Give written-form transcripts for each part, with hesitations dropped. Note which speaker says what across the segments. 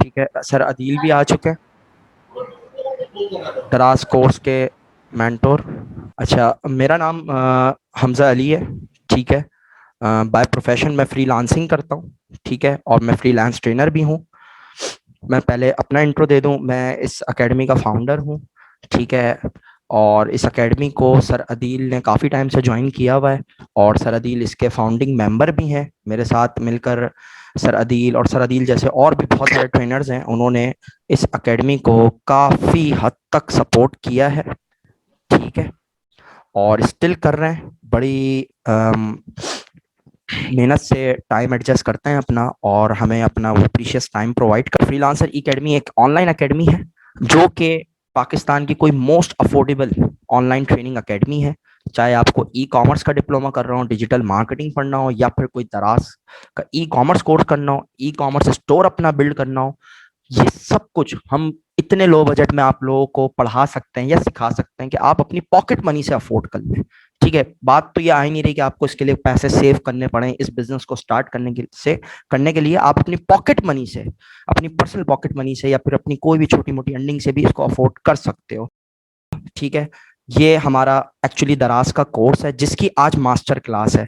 Speaker 1: ठीक है सर, अदील भी आ चुके हैं, दराज कोर्स के मेंटोर। अच्छा, मेरा नाम हमजा अली है। ठीक है, बाय प्रोफेशन मैं फ्रीलांसिंग करता हूँ। ठीक है, और मैं फ्रीलांस ट्रेनर भी हूँ। मैं पहले अपना इंट्रो दे दूं, मैं इस एकेडमी का फाउंडर हूँ। ठीक है, और इस एकेडमी को सर अदील ने काफ़ी टाइम से ज्वाइन किया हुआ है, और सर अदील इसके फाउंडिंग मेंबर भी हैं मेरे साथ मिलकर। सर अदील और सर अदील जैसे और भी बहुत सारे ट्रेनर्स हैं, उन्होंने इस एकेडमी को काफ़ी हद तक सपोर्ट किया है। ठीक है, और स्टिल कर रहे हैं, बड़ी मेहनत से टाइम एडजस्ट करते हैं अपना, और हमें अपना वो प्रीशियस टाइम प्रोवाइड कर। फ्रीलांसर एकेडमी एक ऑनलाइन एकेडमी है जो कि पाकिस्तान की कोई most affordable online training academy है। चाहे आपको ई कॉमर्स का डिप्लोमा कर रहा हो, डिजिटल मार्केटिंग पढ़ना हो, या फिर कोई दराज का ई कॉमर्स कोर्स करना हो, ई कॉमर्स स्टोर अपना बिल्ड करना हो, ये सब कुछ हम इतने लो बजट में आप लोगों को पढ़ा सकते हैं या सिखा सकते हैं कि आप अपनी पॉकेट मनी से अफोर्ड कर लें। ठीक है, बात तो ये आ ही नहीं रही कि आपको इसके लिए पैसे सेव करने पड़े। इस बिजनेस को स्टार्ट करने के लिए आप अपनी पॉकेट मनी से, अपनी पर्सनल पॉकेट मनी से, या फिर अपनी कोई भी छोटी मोटी अर्निंग से भी इसको अफोर्ड कर सकते हो। ठीक है, ये हमारा एक्चुअली दराज का कोर्स है जिसकी आज मास्टर क्लास है।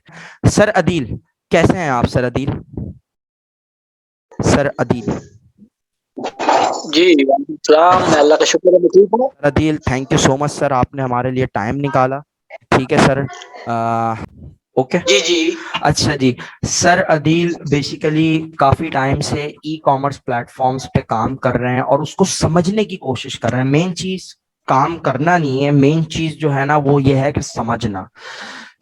Speaker 1: सर अदील, कैसे हैं आप सर अदील? सर अदील,
Speaker 2: जी, वालेकुम मैं अल्लाह का शुक्र है मैं ठीक हूँ।
Speaker 1: Sir Adeel, thank you so much sir, आपने हमारे लिए टाइम निकाला। ठीक है सर, ओके।
Speaker 2: जी, जी।
Speaker 1: अच्छा जी, सर अदील बेसिकली काफी टाइम से ई कॉमर्स प्लेटफॉर्म्स पे काम कर रहे हैं और उसको समझने की कोशिश कर रहे हैं। मेन चीज काम करना नहीं है, मेन चीज जो है ना वो ये है कि समझना।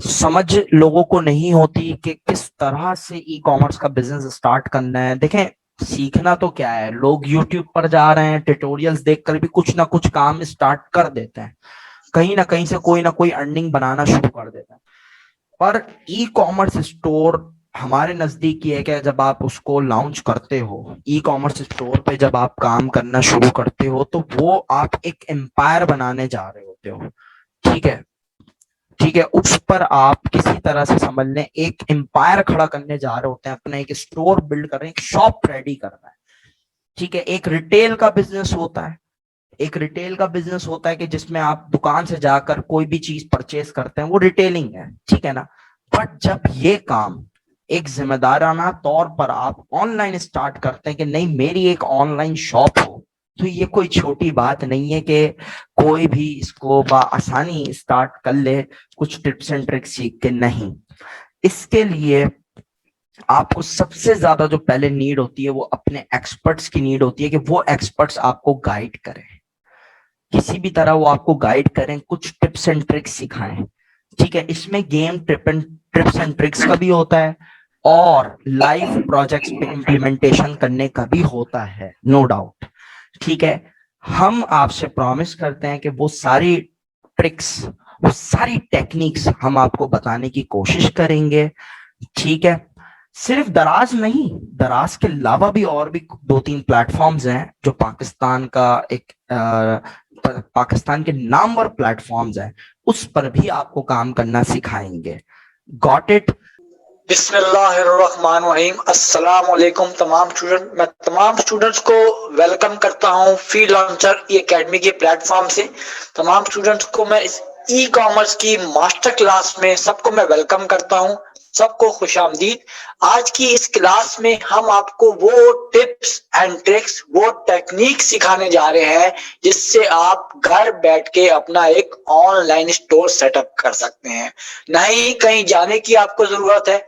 Speaker 1: समझ लोगों को नहीं होती कि किस तरह से ई कॉमर्स का बिजनेस स्टार्ट करना है। देखें, सीखना तो क्या है, लोग यूट्यूब पर जा रहे हैं, ट्यूटोरियल्स देखकर भी कुछ ना कुछ काम स्टार्ट कर देते हैं, कहीं ना कहीं से कोई ना कोई अर्निंग बनाना शुरू कर देते हैं। पर ई कॉमर्स स्टोर हमारे नजदीक ये है कि जब आप उसको लॉन्च करते हो, ई कॉमर्स स्टोर पे जब आप काम करना शुरू करते हो, तो वो आप एक एम्पायर बनाने जा रहे होते हो। ठीक है, ठीक है, उस पर आप किसी तरह से समझ लें एक एम्पायर खड़ा करने जा रहे होते हैं, अपना एक स्टोर बिल्ड कर रहे हैं, एक शॉप रेडी करना है। ठीक है, एक रिटेल का बिजनेस होता है, एक रिटेल का बिजनेस होता है कि जिसमें आप दुकान से जाकर कोई भी चीज परचेज करते हैं, वो रिटेलिंग है। ठीक है ना? बट जब ये काम एक जिम्मेदाराना तौर पर आप ऑनलाइन स्टार्ट करते हैं कि नहीं, मेरी एक ऑनलाइन शॉप हो, तो ये कोई छोटी बात नहीं है कि कोई भी इसको आसानी स्टार्ट कर ले कुछ टिप्स एंड ट्रिक्स सीख के। नहीं, इसके लिए आपको सबसे ज्यादा जो पहले नीड होती है वो अपने एक्सपर्ट्स की नीड होती है, कि वो एक्सपर्ट्स आपको गाइड करें, किसी भी तरह वो आपको गाइड करें, कुछ टिप्स एंड ट्रिक्स सिखाएं। ठीक है, इसमें गेम टिप्स एंड ट्रिक्स का भी होता है, और लाइव प्रोजेक्ट्स पे इम्प्लीमेंटेशन करने का भी होता है, नो डाउट। ठीक है, हम आपसे प्रॉमिस करते हैं कि वो सारी ट्रिक्स, वो सारी टेक्निक्स हम आपको बताने की कोशिश करेंगे। ठीक है, सिर्फ दराज नहीं, दराज के अलावा भी और भी दो तीन प्लेटफॉर्म्स हैं जो पाकिस्तान का एक पाकिस्तान के नामवर प्लेटफॉर्म्स हैं, उस पर भी आपको काम करना सिखाएंगे। Got it?
Speaker 2: बिस्मिल्लाहिर्रहमानिर्रहीम। अस्सलाम वालेकुम तमाम स्टूडेंट। मैं तमाम स्टूडेंट्स को वेलकम करता हूं फ्रीलांसर ई एकेडमी के प्लेटफॉर्म से। तमाम स्टूडेंट्स को मैं इस ई कॉमर्स की मास्टर क्लास में सबको मैं वेलकम करता हूं। सबको खुशामदीद। आज की इस क्लास में हम आपको वो टिप्स एंड ट्रिक्स, वो टेक्निक सिखाने जा रहे हैं जिससे आप घर बैठ के अपना एक ऑनलाइन स्टोर सेटअप कर सकते हैं। ना ही कहीं जाने की आपको जरूरत है,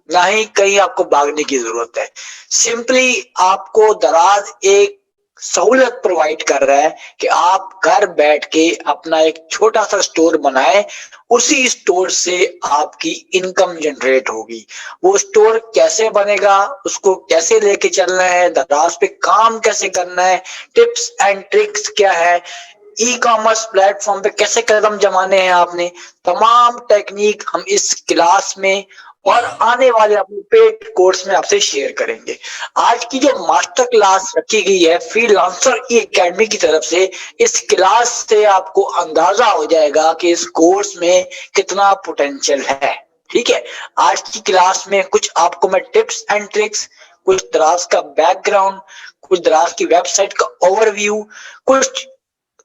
Speaker 2: ना ही कहीं आपको भागने की जरूरत है। सिंपली आपको दराज एक सहूलत प्रोवाइड कर रहा है कि आप घर बैठ के अपना एक छोटा सा स्टोर बनाएं। उसी स्टोर से आपकी इनकम जनरेट होगी। वो स्टोर कैसे बनेगा, उसको कैसे लेके चलना है, दराज पे काम कैसे करना है, टिप्स एंड ट्रिक्स क्या है, ई कॉमर्स प्लेटफॉर्म पे कैसे कदम जमाने हैं आपने, तमाम टेक्निक हम इस क्लास में और आने वाले अपने पेड कोर्स में आपसे शेयर करेंगे। आज की जो मास्टर क्लास रखी गई है फ्रीलांसर ई एकेडमी की तरफ से, इस क्लास से आपको अंदाजा हो जाएगा कि इस कोर्स में कितना पोटेंशियल है। ठीक है, आज की क्लास में कुछ आपको मैं टिप्स एंड ट्रिक्स, कुछ दराज का बैकग्राउंड, कुछ दराज की वेबसाइट का ओवरव्यू, कुछ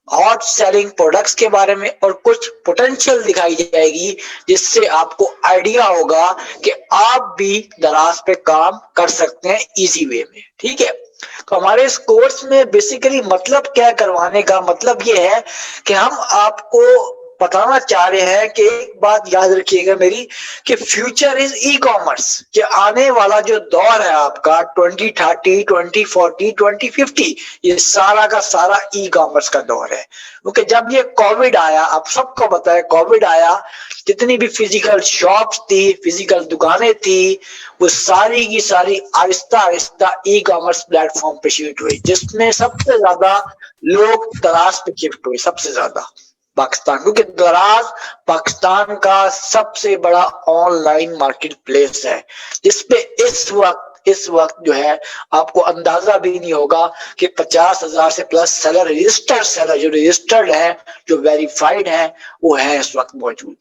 Speaker 2: हॉट सेलिंग प्रोडक्ट्स के बारे में और कुछ पोटेंशियल दिखाई जाएगी, जिससे आपको आइडिया होगा कि आप भी दराज पे काम कर सकते हैं इजी वे में। ठीक है, तो हमारे इस कोर्स में बेसिकली मतलब क्या करवाने का मतलब ये है कि हम आपको बताना चाह रहे हैं कि एक बात याद रखिएगा मेरी, कि फ्यूचर इज ई कॉमर्स, कि आने वाला जो दौर है आपका 2030, 2040, 2050, ये सारा का सारा ई कॉमर्स का दौर है। क्योंकि जब ये कोविड आया, आप सबको पता है कोविड आया, जितनी भी फिजिकल शॉप्स थी, फिजिकल दुकानें थी, वो सारी की सारी Aahista Aahista e commerce platform पे शिफ्ट हुई, जिसमें सबसे ज्यादा लोग दराज पे शिफ्ट हुए, सबसे ज्यादा पाकिस्तान, क्योंकि दराज पाकिस्तान का सबसे बड़ा ऑनलाइन मार्केट प्लेस है, जिसपे इस वक्त जो है आपको अंदाजा भी नहीं होगा कि 50,000 से प्लस सेलर, जो रजिस्टर्ड है, जो वेरीफाइड है, वो है इस वक्त मौजूद।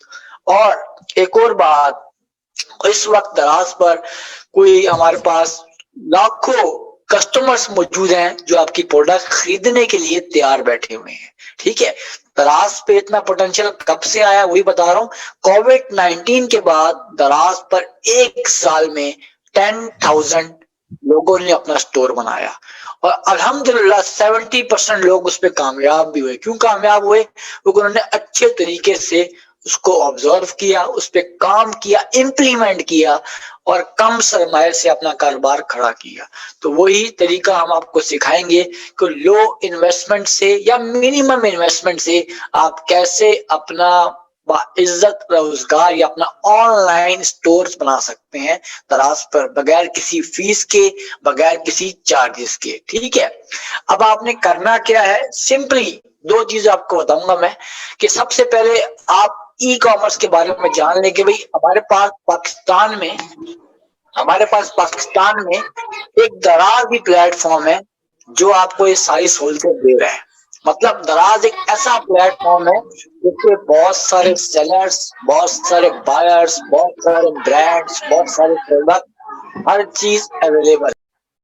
Speaker 2: और एक और बात, इस वक्त दराज पर कोई हमारे पास लाखों कस्टमर्स मौजूद हैं जो आपकी प्रोडक्ट खरीदने के लिए तैयार बैठे हुए हैं। ठीक है, दराज पे इतना पोटेंशियल कब से आया वही बता रहा हूँ। कोविड-19 के बाद दराज पर एक साल में 10,000 लोगों ने अपना स्टोर बनाया और अल्हम्दुलिल्लाह 70% लोग उस पर कामयाब भी हुए। क्यों कामयाब हुए? क्योंकि उन्होंने अच्छे तरीके से उसको ऑब्जर्व किया, उस पर काम किया, इम्प्लीमेंट किया और कम सरमाए से अपना कारोबार खड़ा किया। तो वही तरीका हम आपको सिखाएंगे कि लो इन्वेस्टमेंट से या मिनिमम इन्वेस्टमेंट से आप कैसे अपना इज्जत रोजगार या अपना ऑनलाइन स्टोर्स बना सकते हैं दराज पर, बगैर किसी फीस के, बगैर किसी चार्जेस के। ठीक है, अब आपने करना क्या है, सिंपली दो चीज आपको बताऊंगा मैं, कि सबसे पहले आप ई कॉमर्स के बारे में जान लें कि भाई हमारे पास पाकिस्तान में एक दराज भी प्लेटफॉर्म है जो आपको ये सारी सहूलतें दे रहा है। मतलब दराज एक ऐसा प्लेटफॉर्म है जिसपे बहुत सारे सेलर्स, बहुत सारे बायर्स, बहुत सारे ब्रांड्स, बहुत सारे प्रोडक्ट, हर चीज अवेलेबल है।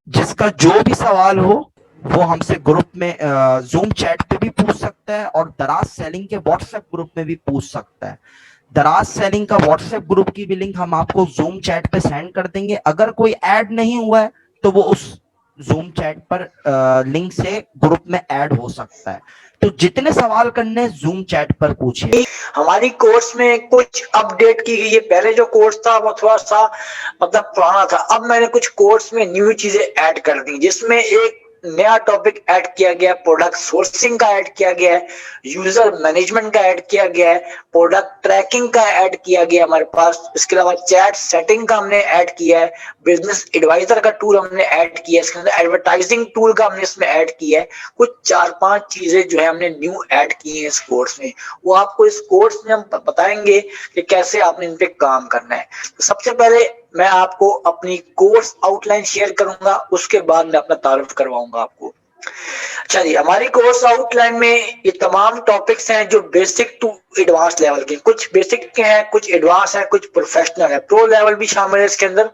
Speaker 1: जिसका जो भी सवाल हो वो हमसे ग्रुप में जूम चैट पे भी पूछ सकता है और दराज सेलिंग के व्हाट्सएप ग्रुप में भी पूछ सकता है। दराज सेलिंग का व्हाट्सएप ग्रुप की भी लिंक हम आपको जूम चैट पे सेंड कर देंगे। अगर कोई ऐड नहीं हुआ है तो वो उस जूम चैट पर लिंक से ग्रुप में ऐड हो सकता है। तो जितने सवाल करने जूम चैट पर पूछिए।
Speaker 2: हमारी कोर्स में कुछ अपडेट की गई है। पहले जो कोर्स था वो थोड़ा सा मतलब पुराना था, अब मैंने कुछ कोर्स में न्यू चीजें ऐड कर दी, जिसमें एक नया टॉपिक ऐड किया गया है, प्रोडक्ट सोर्सिंग का ऐड किया गया है, यूजर मैनेजमेंट का ऐड किया गया है, प्रोडक्ट ट्रैकिंग का ऐड किया गया हमारे पास। इसके अलावा चैट सेटिंग का हमने ऐड किया है, बिजनेस एडवाइजर का टूल हमने ऐड किया है, इसके अंदर एडवर्टाइजिंग टूल का हमने इसमें ऐड किया है। कुछ 4-5 चीजें जो है हमने न्यू ऐड की हैं इस कोर्स में, वो आपको इस कोर्स में हम बताएंगे कि कैसे आपने इन पे काम करना है। तो सबसे पहले मैं आपको अपनी कोर्स आउटलाइन शेयर करूंगा, उसके बाद मैं अपना तारुफ करवाऊंगा आपको। चलिए, हमारी कोर्स आउटलाइन में ये तमाम टॉपिक्स हैं जो बेसिक टू एडवांस लेवल के, कुछ बेसिक के हैं, कुछ एडवांस हैं, कुछ प्रोफेशनल है, प्रो लेवल भी शामिल है इसके अंदर।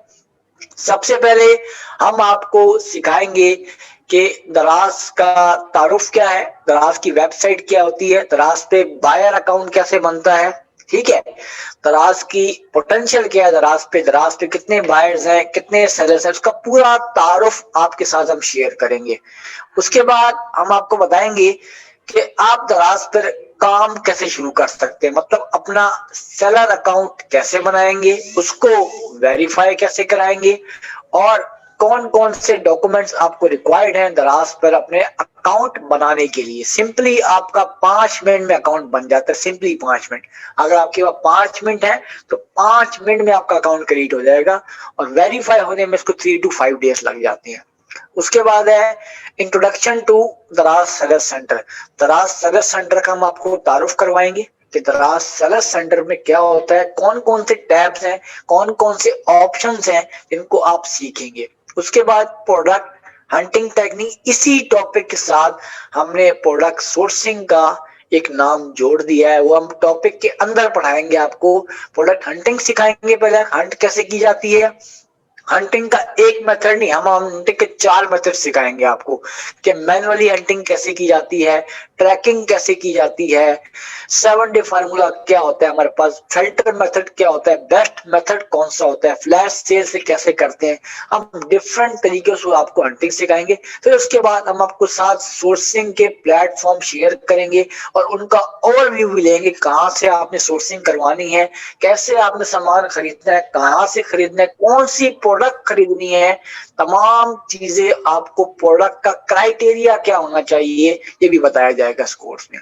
Speaker 2: सबसे पहले हम आपको सिखाएंगे कि दराज का तारुफ क्या है, दराज की वेबसाइट क्या होती है, दराज पे बायर अकाउंट कैसे बनता है। ठीक है, दराज की पोटेंशियल क्या है, दराज पे कितने बायर्स हैं, कितने सेलर्स हैं, उसका पूरा तारुफ आपके साथ हम शेयर करेंगे। उसके बाद हम आपको बताएंगे कि आप दराज पर काम कैसे शुरू कर सकते हैं, मतलब अपना सेलर अकाउंट कैसे बनाएंगे, उसको वेरीफाई कैसे कराएंगे और कौन कौन से डॉक्यूमेंट्स आपको रिक्वायर्ड हैं दराज पर अपने अकाउंट बनाने के लिए। सिंपली आपका 5 मिनट में अकाउंट बन जाता है, सिंपली 5 मिनट। अगर आपके पास 5 मिनट है तो 5 मिनट में आपका अकाउंट क्रिएट हो जाएगा और वेरीफाई होने में इसको 3 to 5 डेज लग जाते हैं। उसके बाद है इंट्रोडक्शन टू दराज सेलर सेंटर। दराज सेलर सेंटर का हम आपको तारुफ करवाएंगे कि दराज सेलर सेंटर में क्या होता है, कौन कौन से टैब्स हैं, कौन कौन से ऑप्शंस हैं जिनको आप सीखेंगे। उसके बाद प्रोडक्ट हंटिंग टेक्निक, इसी टॉपिक के साथ हमने प्रोडक्ट सोर्सिंग का एक नाम जोड़ दिया है, वो हम टॉपिक के अंदर पढ़ाएंगे आपको। प्रोडक्ट हंटिंग सिखाएंगे, पहले हंट कैसे की जाती है, हंटिंग का एक मेथड नहीं, हम हंटिंग के 4 मेथड सिखाएंगे आपको कि मैनुअली हंटिंग कैसे की जाती है, ट्रैकिंग कैसे की जाती है, 7 डे फार्मूला क्या होता है हमारे पास, फिल्टर मेथड क्या होता है, बेस्ट मेथड कौन सा होता है, फ्लैश सेल से कैसे करते हैं। हम डिफरेंट तरीके से आपको हंटिंग सिखाएंगे। फिर उसके बाद हम आपको साथ सोर्सिंग के प्लेटफॉर्म शेयर करेंगे और उनका ओवरव्यू भी लेंगे, कहाँ से आपने सोर्सिंग करवानी है, कैसे आपने सामान खरीदना है, कहाँ से खरीदना है, कौन सी प्रोडक्ट खरीदनी है, तमाम चीजें आपको, प्रोडक्ट का क्राइटेरिया क्या होना चाहिए ये भी बताया जाएगा इस कोर्स में।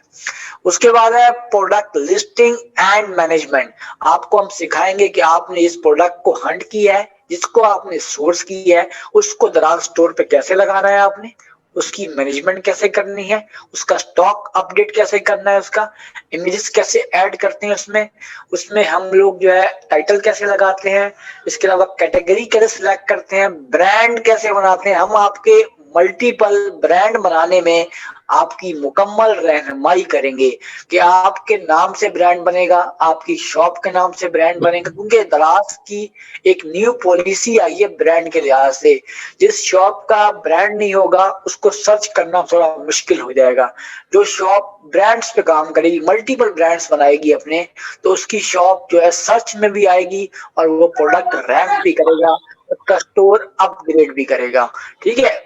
Speaker 2: उसके बाद है प्रोडक्ट लिस्टिंग एंड मैनेजमेंट। आपको हम सिखाएंगे कि आपने इस प्रोडक्ट को हंट किया है, जिसको आपने सोर्स किया है, उसको दराज स्टोर पे कैसे लगाना है आपने, उसकी मैनेजमेंट कैसे करनी है, उसका स्टॉक अपडेट कैसे करना है, उसका इमेजेस कैसे ऐड करते हैं उसमें, उसमें हम लोग जो है टाइटल कैसे लगाते हैं, इसके अलावा कैटेगरी कैसे सिलेक्ट करते हैं, ब्रांड कैसे बनाते हैं। हम आपके मल्टीपल ब्रांड बनाने में आपकी मुकम्मल रहनुमाई करेंगे कि आपके नाम से ब्रांड बनेगा, आपकी शॉप के नाम से ब्रांड बनेगा, क्योंकि दराज की एक न्यू पॉलिसी आई है ब्रांड के लिहाज से। जिस शॉप का ब्रांड नहीं होगा उसको सर्च करना थोड़ा मुश्किल हो जाएगा। जो शॉप ब्रांड्स पे काम करेगी, मल्टीपल ब्रांड्स बनाएगी अपने, तो उसकी शॉप जो है सर्च में भी आएगी और वो प्रोडक्ट रैंक भी करेगा, उसका स्टोर अपग्रेड भी करेगा। ठीक है,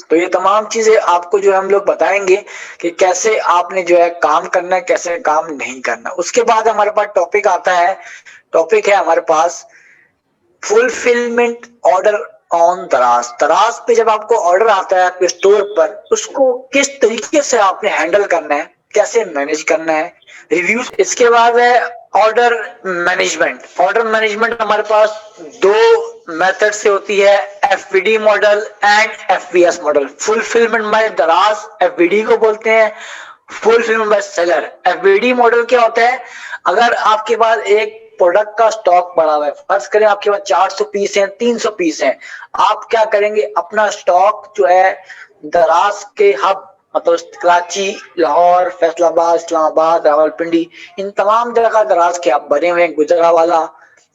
Speaker 2: तो ये तमाम चीजें आपको जो हम लोग बताएंगे कि कैसे आपने जो है काम करना है, कैसे काम नहीं करना। उसके बाद हमारे पास टॉपिक आता है, टॉपिक है हमारे पास फुलफिलमेंट ऑर्डर ऑन दराज। दराज पे जब आपको ऑर्डर आता है आपके स्टोर पर, उसको किस तरीके से आपने हैंडल करना है, कैसे मैनेज करना है, रिव्यूज। इसके बाद है ऑर्डर मैनेजमेंट। ऑर्डर मैनेजमेंट हमारे पास 2 मेथड से होती है, FBD model and FBS model. Fulfilment bye दराज एफबीडी को बोलते हैं, fulfilment bye seller. FBD model क्या होता है, अगर आपके पास एक प्रोडक्ट का स्टॉक पड़ा हुआ है, फर्ज करें आपके पास 400 पीस हैं, 300 पीस हैं, आप क्या करेंगे, अपना स्टॉक जो है दराज के हब, मतलब कराची, लाहौर, फैसलाबाद, इस्लामाबाद, रावलपिंडी, इन तमाम जगह दराज के हब बने हुए हैं, गुजरावाला,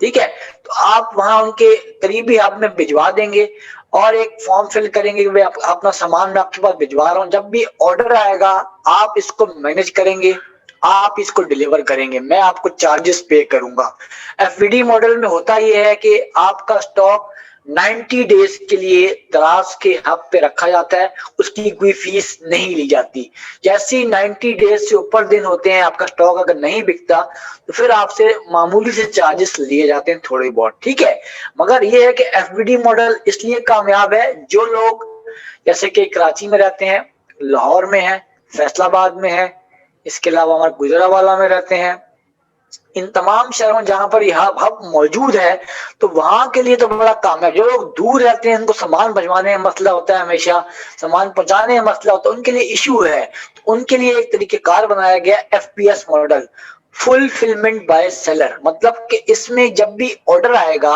Speaker 2: ठीक है, तो आप वहां उनके करीबी हब में भिजवा देंगे और एक फॉर्म फिल करेंगे कि अपना सामान मैं आपके पास भिजवा रहा हूँ। जब भी ऑर्डर आएगा आप इसको मैनेज करेंगे, आप इसको डिलीवर करेंगे, मैं आपको चार्जेस पे करूंगा। एफबीडी मॉडल में होता यह है कि आपका स्टॉक 90 डेज के लिए दराज के हब पे रखा जाता है, उसकी कोई फीस नहीं ली जाती। जैसे 90 डेज से ऊपर दिन होते हैं, आपका स्टॉक अगर नहीं बिकता तो फिर आपसे मामूली से चार्जेस लिए जाते हैं, थोड़े बहुत, ठीक है। मगर यह है कि एफबीडी मॉडल इसलिए कामयाब है, जो लोग जैसे कि कराची में रहते हैं, लाहौर में है, फैसलाबाद में है, इसके अलावा हमारे गुजरावाला में रहते हैं, इन तमाम शहरों में जहां पर यह हब मौजूद है, तो वहां के लिए तो बड़ा काम है। जो लोग दूर रहते हैं, उनको सामान भिजवाने में मसला होता है, हमेशा सामान पहुंचाने में मसला होता है, उनके लिए इशू है, तो उनके लिए एक तरीकेकार बनाया गया FPS model, fulfilment bye seller. मतलब कि इसमें जब भी ऑर्डर आएगा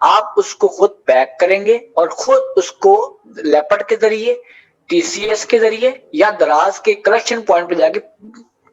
Speaker 2: आप उसको खुद पैक करेंगे और खुद उसको लेपर्ड के जरिए, टीसीएस के जरिए या दराज के कलेक्शन पॉइंट पे जाके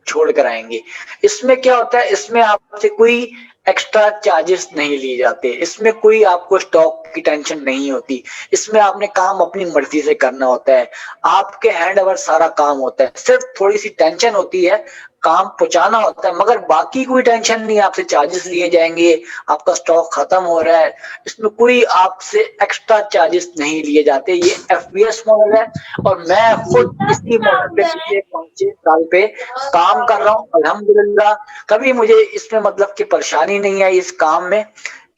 Speaker 2: छोड़ कर आएंगे। इसमें क्या होता है, इसमें आपसे कोई एक्स्ट्रा चार्जेस नहीं लिए जाते, इसमें कोई आपको स्टॉक की टेंशन नहीं होती, इसमें आपने काम अपनी मर्जी से करना होता है, आपके हैंड ओवर सारा काम होता है, सिर्फ थोड़ी सी टेंशन होती है, काम पहुंचाना होता है, मगर बाकी कोई टेंशन नहीं, आपसे चार्जेस लिए जाएंगे, आपका स्टॉक खत्म हो रहा है, इसमें कोई आपसे एक्स्ट्रा चार्जेस नहीं लिए जाते। ये एफबीएस मॉडल है और मैं खुद इसी मॉडल पे पिछले 5-6 साल पे काम कर रहा हूँ, अल्हम्दुलिल्लाह। कभी मुझे इसमें मतलब की परेशानी नहीं आई इस काम में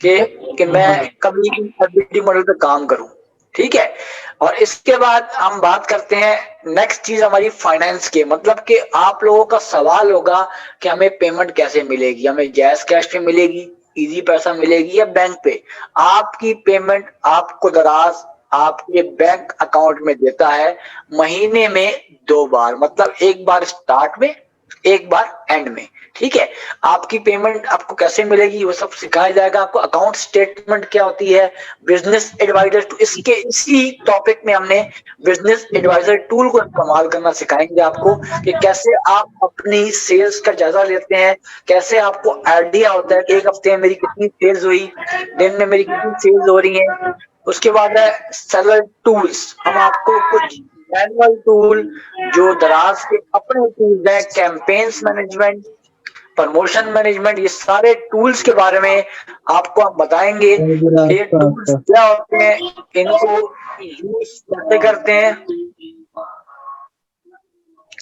Speaker 2: कि मैं कभी भी एफबीडी मॉडल पे काम करूं, ठीक है। और इसके बाद हम बात करते हैं नेक्स्ट चीज हमारी फाइनेंस के, मतलब कि आप लोगों का सवाल होगा कि हमें पेमेंट कैसे मिलेगी, हमें जैस कैश पे मिलेगी, इजी पैसा मिलेगी या बैंक पे। आपकी पेमेंट आपको दराज आपके बैंक अकाउंट में देता है महीने में 2 बार, मतलब एक बार स्टार्ट में एक बार एंड में। ठीक है, आपकी पेमेंट आपको कैसे मिलेगी वो सब सिखाया जाएगा आपको। अकाउंट स्टेटमेंट क्या होती है, बिजनेस एडवाइजर, तो इसके इसी टॉपिक में हमने बिजनेस एडवाइजर टूल को इस्तेमाल करना सिखाएंगे आपको कि कैसे आप अपनी सेल्स का जायजा लेते हैं, कैसे आपको आइडिया होता है कि एक हफ्ते में मेरी कितनी सेल्स हुई, दिन में मेरी कितनी सेल्स हो रही है। उसके बाद है सेलर टूल्स, हम आपको कुछ मैनुअल टूल जो दराज के अपने टूल्स हैं, कैंपेन्स मैनेजमेंट, प्रमोशन मैनेजमेंट, ये सारे टूल्स के बारे में आपको हम बताएंगे कि ये टूल्स क्या होते हैं, इनको यूज कैसे करते हैं।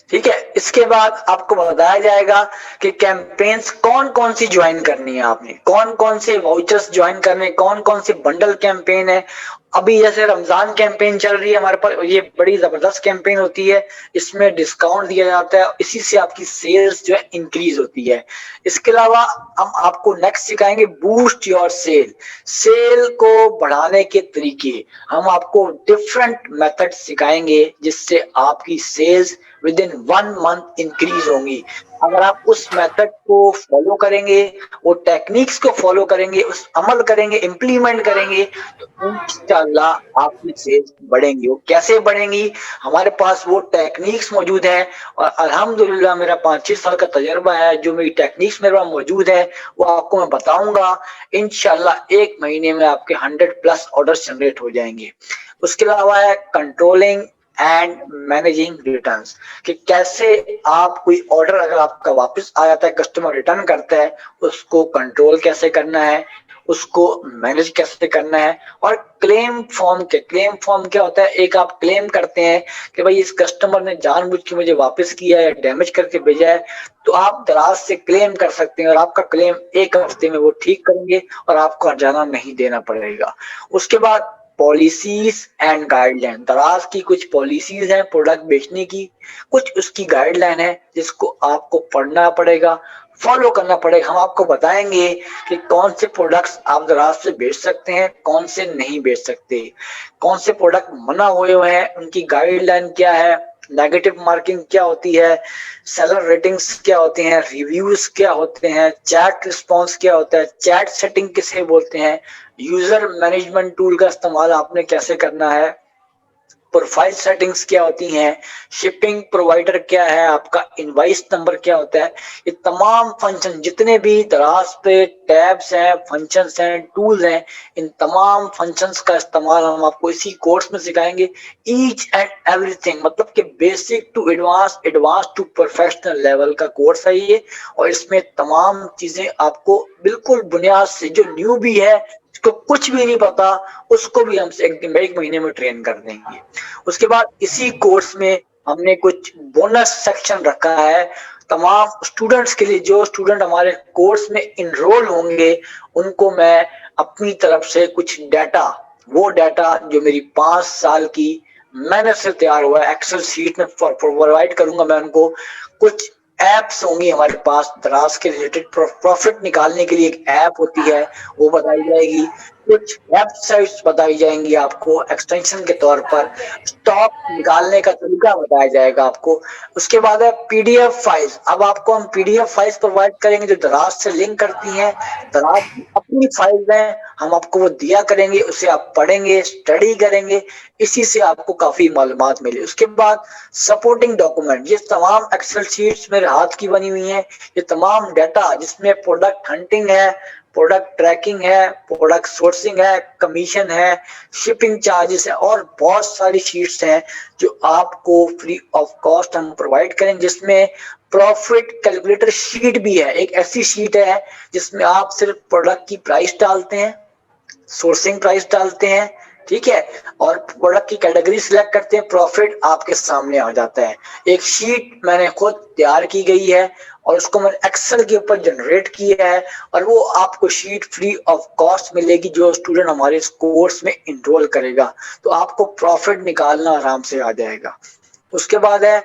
Speaker 2: ठीक है, इसके बाद आपको बताया जाएगा कि कैंपेन्स कौन कौन सी ज्वाइन करनी है, आपने कौन कौन से वाउचर्स ज्वाइन करने, कौन कौन से बंडल कैंपेन है। अभी जैसे रमजान कैंपेन चल रही है हमारे पास, ये बड़ी जबरदस्त कैंपेन होती है, इसमें डिस्काउंट दिया जाता है, इसी से आपकी सेल्स जो है इंक्रीज होती है। इसके अलावा हम आपको नेक्स्ट सिखाएंगे बूस्ट योर सेल, सेल को बढ़ाने के तरीके। हम आपको डिफरेंट मेथड सिखाएंगे जिससे आपकी sales within 1 month increase होंगी। अगर आप उस मेथड को फॉलो करेंगे, वो टेक्निक्स को फॉलो करेंगे, उस अमल करेंगे, इम्प्लीमेंट करेंगे, तो इंशाल्लाह आपकी सेल्स बढ़ेंगी। वो कैसे बढ़ेंगी, हमारे पास वो टेक्निक्स मौजूद है, और अल्हम्दुलिल्लाह मेरा 5-6 साल का तजर्बा है, जो मेरी टेक्निक्स मेरे पास मौजूद है वो आपको मैं बताऊंगा। इंशाल्लाह 1 महीने में आपके 100+ ऑर्डर जनरेट हो जाएंगे। उसके अलावा है कंट्रोलिंग एंड मैनेजिंग रिटर्न्स, कि कैसे आप कोई ऑर्डर अगर आपका वापस आ जाता है, कस्टमर रिटर्न करता है, उसको कंट्रोल कैसे करना है, उसको मैनेज कैसे करना है। और क्लेम फॉर्म क्या होता है, एक आप क्लेम करते हैं कि भाई इस कस्टमर ने जानबूझ के मुझे वापस किया है, डैमेज करके भेजा है, तो आप दराज से क्लेम कर सकते हैं, और आपका क्लेम 1 हफ्ते में वो ठीक करेंगे और आपको हर्जाना नहीं देना पड़ेगा। उसके बाद पॉलिसीज एंड गाइडलाइन, दराज की कुछ पॉलिसीज हैं प्रोडक्ट बेचने की, कुछ उसकी गाइडलाइन है जिसको आपको पढ़ना पड़ेगा, फॉलो करना पड़ेगा। हम आपको बताएंगे कि कौन से प्रोडक्ट्स आप दराज से बेच सकते हैं, कौन से नहीं बेच सकते, कौन से प्रोडक्ट मना हुए हैं, उनकी गाइडलाइन क्या है, नेगेटिव मार्किंग क्या होती है, सेलर रेटिंग्स क्या होते हैं, रिव्यूज क्या होते हैं, चैट रिस्पॉन्स क्या होता है, चैट सेटिंग किसे बोलते हैं, यूजर मैनेजमेंट टूल का इस्तेमाल आपने कैसे करना है, प्रोफाइल सेटिंग्स क्या होती हैं, शिपिंग प्रोवाइडर क्या है आपका, इनवाइस नंबर क्या होता है। ये तमाम फंक्शन जितने भी दराज पे टैब्स हैं, फंक्शंस हैं, टूल्स हैं, इन तमाम फंक्शंस का इस्तेमाल हम आपको इसी कोर्स में सिखाएंगे। ईच एंड एवरीथिंग, मतलब कि basic to advance, advance to professional level का कोर्स है ये, और इसमें तमाम चीजें आपको बिल्कुल बुनियाद से, जो न्यू भी है, तो कुछ भी नहीं पता, उसको भी हम 1 महीने में ट्रेन कर देंगे। उसके बाद इसी कोर्स में हमने कुछ बोनस सेक्शन रखा है तमाम स्टूडेंट्स के लिए। जो स्टूडेंट हमारे कोर्स में इनरोल होंगे उनको मैं अपनी तरफ से कुछ डाटा, वो डाटा जो मेरी 5 साल की मेहनत से तैयार हुआ है, एक्सेल शीट में प्रोवाइड करूंगा मैं उनको। कुछ एप्स होंगी हमारे पास दराज के रिलेटेड, प्रॉफिट निकालने के लिए एक ऐप होती है, वो बताई जाएगी। कुछ वेबसाइट्स बताई जाएंगी आपको एक्सटेंशन के तौर पर, स्टॉक निकालने का तरीका बताया जाएगा आपको। उसके बाद है पीडीएफ फाइल्स, अब आपको हम पीडीएफ फाइल्स प्रोवाइड करेंगे जो दराज से लिंक करती हैं, दराज की अपनी फाइल्स हैं, हम आपको वो दिया करेंगे, उसे आप पढ़ेंगे, स्टडी करेंगे, इसी से आपको काफी मालूमात मिले। उसके बाद सपोर्टिंग डॉक्यूमेंट, ये तमाम एक्सेल शीट्स मेरे हाथ की बनी हुई हैं, ये तमाम डाटा जिसमें प्रोडक्ट हंटिंग है, प्रोडक्ट ट्रैकिंग है, प्रोडक्ट सोर्सिंग है, कमीशन है, शिपिंग चार्जेस है, और बहुत सारी शीट्स हैं जो आपको फ्री ऑफ कॉस्ट हम प्रोवाइड करेंगे। जिसमें प्रॉफिट कैलकुलेटर शीट भी है, एक ऐसी शीट है जिसमें आप सिर्फ प्रोडक्ट की प्राइस डालते हैं, सोर्सिंग प्राइस डालते हैं, ठीक है, और प्रोडक्ट की कैटेगरी सिलेक्ट करते हैं, प्रॉफिट आपके सामने आ जाता है। एक शीट मैंने खुद तैयार की गई है और उसको मैंने एक्सेल के ऊपर जनरेट किया है, और वो आपको शीट फ्री ऑफ कॉस्ट मिलेगी जो स्टूडेंट हमारे इस कोर्स में इनरोल करेगा, तो आपको प्रॉफिट निकालना आराम से आ जाएगा। उसके बाद है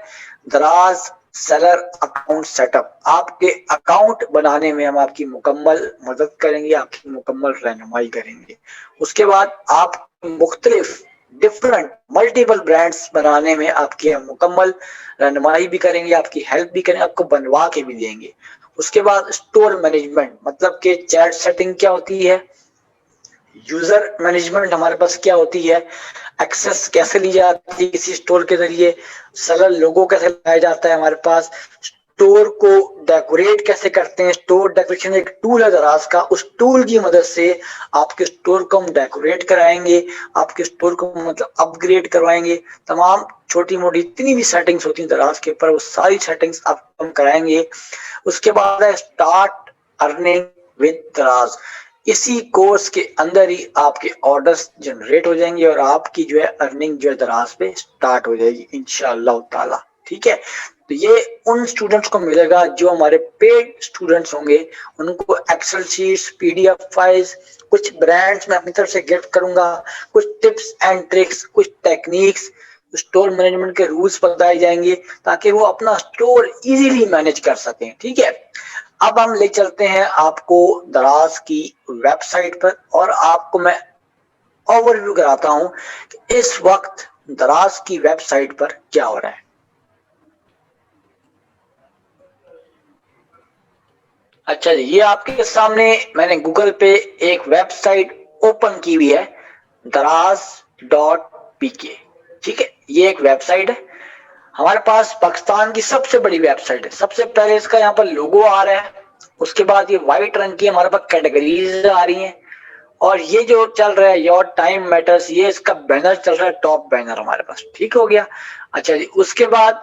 Speaker 2: दराज सेलर अकाउंट सेटअप, आपके अकाउंट बनाने में हम आपकी मुकम्मल मदद करेंगे, आपकी मुकम्मल रहनुमाई करेंगे। उसके बाद आप मुख्तलिफ डिफरेंट मल्टीपल ब्रांड्स बनाने में आपकी हम मुकम्मल रहनुमाई भी करेंगे, आपकी हेल्प भी करेंगे, आपको बनवा के भी देंगे। उसके बाद स्टोर मैनेजमेंट, मतलब कि चैट सेटिंग क्या होती है, यूजर मैनेजमेंट हमारे पास क्या होती है, एक्सेस कैसे ली जाती है किसी स्टोर के जरिए, सरल लोगो कैसे लाया जाता है हमारे पास, स्टोर को डेकोरेट कैसे करते हैं। स्टोर डेकोरेशन एक टूल है दराज का, उस टूल की मदद से आपके स्टोर को हम डेकोरेट कराएंगे, आपके स्टोर को मतलब अपग्रेड करवाएंगे। तमाम छोटी मोटी जितनी भी सेटिंग्स होती हैं दराज के ऊपर, वो सारी सेटिंग्स आपको हम कराएंगे। उसके बाद है स्टार्ट अर्निंग विद दराज। इसी कोर्स के अंदर ही आपके ऑर्डर्स जनरेट हो जाएंगे और आपकी जो है अर्निंग जो है दराज पे स्टार्ट हो जाएगी इंशाअल्लाह ताला। ठीक है, तो ये उन स्टूडेंट्स को मिलेगा जो हमारे पेड स्टूडेंट्स होंगे, उनको एक्सेल शीट्स, पीडीएफ फाइल्स, कुछ ब्रांड्स मैं अपनी तरफ से गिफ्ट करूंगा, कुछ टिप्स एंड ट्रिक्स, कुछ टेक्निक्स, स्टोर मैनेजमेंट के रूल्स बताए जाएंगे ताकि वो अपना स्टोर इजीली मैनेज कर सकें। ठीक है, अब हम ले चलते हैं आपको दराज की वेबसाइट पर और आपको मैं ओवरव्यू कराता हूं कि इस वक्त दराज की वेबसाइट पर क्या हो रहा है। अच्छा जी, ये आपके सामने मैंने गूगल पे एक वेबसाइट ओपन की हुई है, daraz.pk। ठीक है, ये एक वेबसाइट है हमारे पास, पाकिस्तान की सबसे बड़ी वेबसाइट है। सबसे पहले इसका यहाँ पर लोगो आ रहा है, उसके बाद ये व्हाइट रंग की हमारे पास कैटेगरीज आ रही हैं, और ये जो चल रहा है योर टाइम मैटर्स, ये इसका बैनर चल रहा है, टॉप बैनर हमारे पास। ठीक हो गया। अच्छा जी, उसके बाद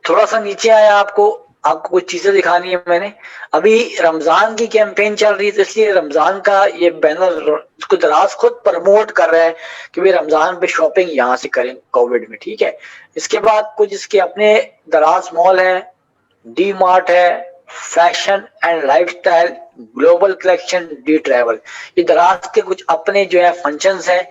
Speaker 2: थोड़ा सा नीचे आया, आपको आपको कुछ चीजें दिखानी है मैंने। अभी रमजान की कैंपेन चल रही है, तो इसलिए रमजान का ये बैनर उसको दराज खुद प्रमोट कर रहा है कि भाई रमजान पे शॉपिंग यहाँ से करें कोविड में। ठीक है, इसके बाद कुछ इसके अपने दराज मॉल है, डी मार्ट है, fashion and lifestyle, global collection, D travel. ये दराज के कुछ अपने जो है फंक्शंस हैं,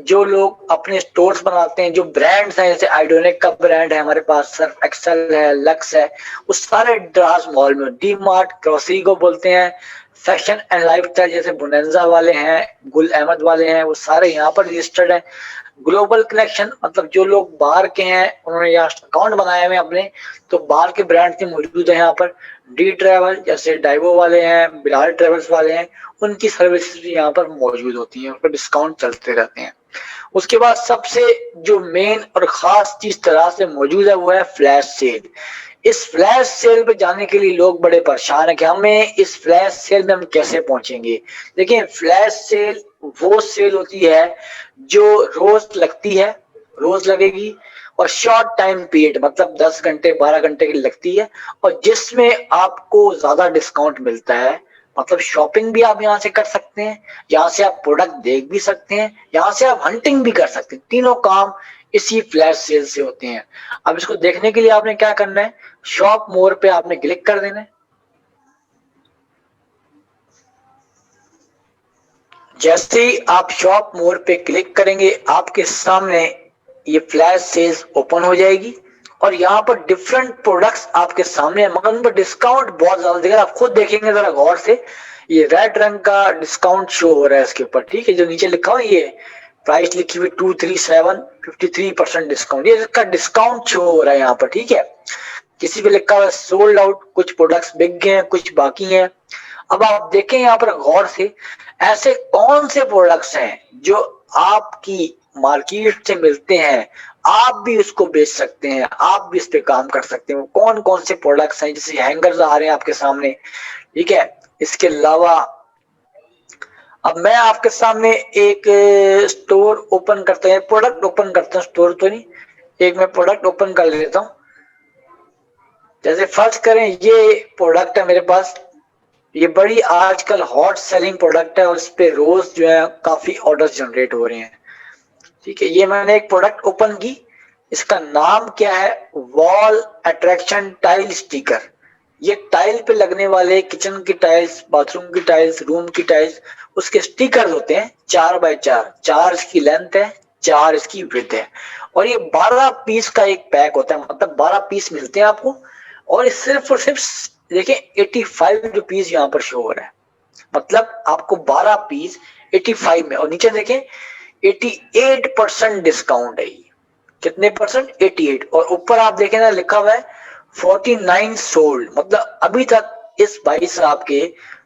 Speaker 2: जो लोग अपने स्टोर्स बनाते हैं, जो ब्रांड्स हैं, जैसे आइडोनिक का ब्रांड है हमारे पास, सर्फ एक्सेल है, लक्स है, उस सारे दराज मॉल में। डी मार्ट ग्रोसरी को बोलते हैं, फैशन एंड लाइफस्टाइल जैसे बुनेंजा वाले हैं, गुल अहमद वाले हैं, वो सारे यहाँ पर रजिस्टर्ड हैं। ग्लोबल कनेक्शन मतलब जो लोग बाहर के हैं, उन्होंने यहाँ अकाउंट बनाए हुए अपने, तो बाहर के ब्रांड के मौजूद है यहाँ पर। डी ट्रैवल जैसे डाइवो वाले हैं, बिलाल ट्रेवल्स वाले हैं, उनकी सर्विसेज भी यहाँ पर मौजूद होती हैं, उन पर डिस्काउंट चलते रहते हैं। उसके बाद सबसे जो मेन और खास चीज तरह से मौजूद है वो है फ्लैश सेल। इस फ्लैश सेल पे जाने के लिए लोग बड़े परेशान है कि हमें इस फ्लैश सेल में हम कैसे पहुंचेंगे। देखिए, फ्लैश सेल वो सेल होती है जो रोज लगती है, रोज लगेगी, और शॉर्ट टाइम पीरियड मतलब 10 घंटे 12 घंटे की लगती है, और जिसमें आपको ज्यादा डिस्काउंट मिलता है। मतलब शॉपिंग भी आप यहाँ से कर सकते हैं, यहाँ से आप प्रोडक्ट देख भी सकते हैं, यहाँ से आप हंटिंग भी कर सकते हैं। तीनों काम इसी फ्लैश सेल से होते हैं। अब इसको देखने के लिए आपने क्या करना है, शॉप मोर पे आपने क्लिक कर देना है। जैसे ही आप शॉप मोर पे क्लिक करेंगे, आपके सामने ये फ्लैश सेल्स ओपन हो जाएगी, और यहाँ पर डिफरेंट प्रोडक्ट्स आपके सामने है, मगर उन पर डिस्काउंट बहुत ज्यादा देगा। आप खुद देखेंगे जरा गौर से, ये रेड रंग का डिस्काउंट शो हो रहा है इसके ऊपर। ठीक है, जो नीचे लिखा हुआ ये प्राइस लिखी हुई 237 53% डिस्काउंट, ये इसका डिस्काउंट शो हो रहा है यहाँ पर। ठीक है, किसी पे लिखा हुआ है सोल्ड आउट, कुछ प्रोडक्ट्स बिक गए हैं, कुछ बाकी हैं। अब आप देखें यहाँ पर गौर से, ऐसे कौन से प्रोडक्ट्स हैं जो आपकी मार्केट से मिलते हैं, आप भी उसको बेच सकते हैं, आप भी इस पे काम कर सकते हैं। कौन कौन से प्रोडक्ट्स हैं, जैसे हैंगर्स आ रहे हैं आपके सामने। ठीक है, इसके अलावा अब मैं आपके सामने एक स्टोर ओपन करता हूँ, प्रोडक्ट ओपन करता हूँ, स्टोर तो नहीं, एक मैं प्रोडक्ट ओपन कर लेता हूँ। जैसे फर्ज करें ये प्रोडक्ट है मेरे पास, ये बड़ी आजकल हॉट सेलिंग प्रोडक्ट है, और इस पे रोज जो है काफी ऑर्डर्स जनरेट हो रहे हैं। ठीक है, ये मैंने एक प्रोडक्ट ओपन की, इसका नाम क्या है, वॉल अट्रैक्शन टाइल स्टिकर। ये टाइल पे लगने वाले किचन की टाइल्स, बाथरूम की टाइल्स, रूम की टाइल्स, उसके स्टिकर होते हैं 4x4, 4 इसकी लेंथ है, 4 इसकी विड्थ है, और ये 12 पीस का एक पैक होता है, मतलब 12 पीस मिलते हैं आपको। और ये सिर्फ और सिर्फ देखिए 85 रुपीज यहाँ पर शो हो रहा है, मतलब आपको 12 पीस 85 में। और नीचे देखें 88% डिस्काउंट है ये। कितने परसेंट? 88। और ऊपर आप देखें ना लिखा हुआ है 49 सोल्ड, मतलब अभी तक इस भाई साहब के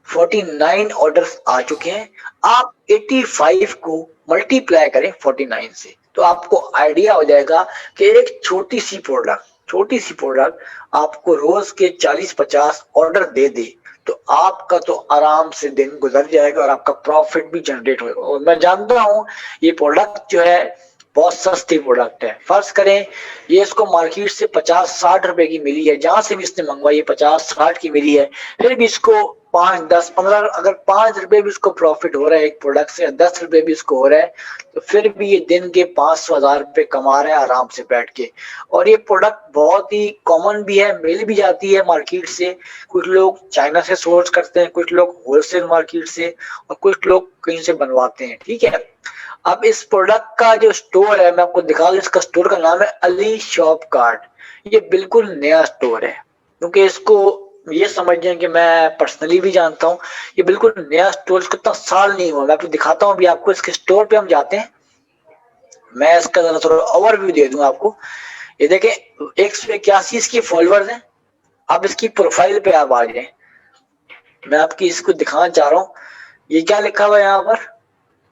Speaker 2: 49 ऑर्डर्स आ चुके हैं। आप 85 को मल्टीप्लाई करें 49 से तो आपको आइडिया हो जाएगा कि एक छोटी सी प्रोडक्ट आपको रोज के 40-50 ऑर्डर दे दे तो आपका तो आराम से दिन गुजर जाएगा और आपका प्रॉफिट भी जनरेट होगा। और मैं जानता हूं ये प्रोडक्ट जो है बहुत सस्ती प्रोडक्ट है। फर्ज करें ये इसको मार्केट से 50-60 रुपए की मिली है, जहां से भी इसने मंगवाई है 50-60 की मिली है, फिर भी इसको 5-10-15 अगर 5 रुपए भी इसको प्रॉफिट हो रहा है एक प्रोडक्ट से, 10 रुपए भी इसको हो रहा है, तो फिर भी ये दिन के 500-1000 रुपए कमा रहा है आराम से बैठ के। और ये प्रोडक्ट बहुत ही कॉमन भी है, मिल भी जाती है मार्केट से। कुछ लोग चाइना से सोर्स करते हैं, कुछ लोग होलसेल मार्केट से, और कुछ लोग कहीं से बनवाते हैं। ठीक है, अब इस प्रोडक्ट का जो स्टोर है मैं आपको दिखा दूं, इसका स्टोर का नाम है अली शॉप कार्ट। ये बिल्कुल नया स्टोर है, क्योंकि इसको ये समझ जाए कि मैं पर्सनली भी जानता हूँ ये बिल्कुल नया स्टोर, इसको इतना साल नहीं हुआ। मैं आपको दिखाता हूँ अभी आपको, इसके स्टोर पे हम जाते हैं, मैं इसका जरा थोड़ा ओवरव्यू दे दूंगा आपको। ये देखें 181 इसकी फॉलोअर्स हैं। अब इसकी प्रोफाइल पे आप आ जाए, मैं आपकी इसको दिखाना चाह रहा हूँ। ये क्या लिखा हुआ है यहाँ पर?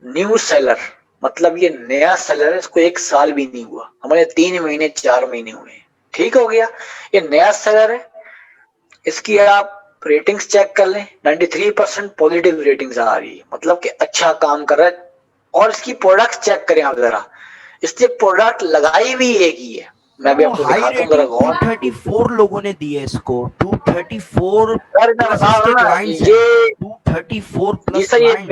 Speaker 2: न्यू सेलर, मतलब ये नया सेलर है, इसको 1 साल भी नहीं हुआ, हमारे 3 महीने 4 महीने हुए। ठीक हो गया, ये नया सेलर है। इसकी आप रेटिंग्स चेक कर लें, 93% पॉजिटिव रेटिंग्स आ रही है, मतलब कि अच्छा काम कर रहा है। और इसकी प्रोडक्ट्स चेक करें आप जरा, इसने प्रोडक्ट लगाई भी एक ही है। मैं भी
Speaker 1: वो
Speaker 2: आपको
Speaker 1: हाई
Speaker 2: दिखाता हूँ जरा
Speaker 1: रेटिंग
Speaker 2: गौर।
Speaker 1: 234 लोगों ने दी है इसको, 234
Speaker 2: सर मैं
Speaker 1: प्लस
Speaker 2: बता रहा
Speaker 1: इसके
Speaker 2: हूँ ना,
Speaker 1: क्लाइंट्स हैं,
Speaker 2: ये
Speaker 1: 234
Speaker 2: जी
Speaker 1: प्लस
Speaker 2: सर
Speaker 1: क्लाइंट्स।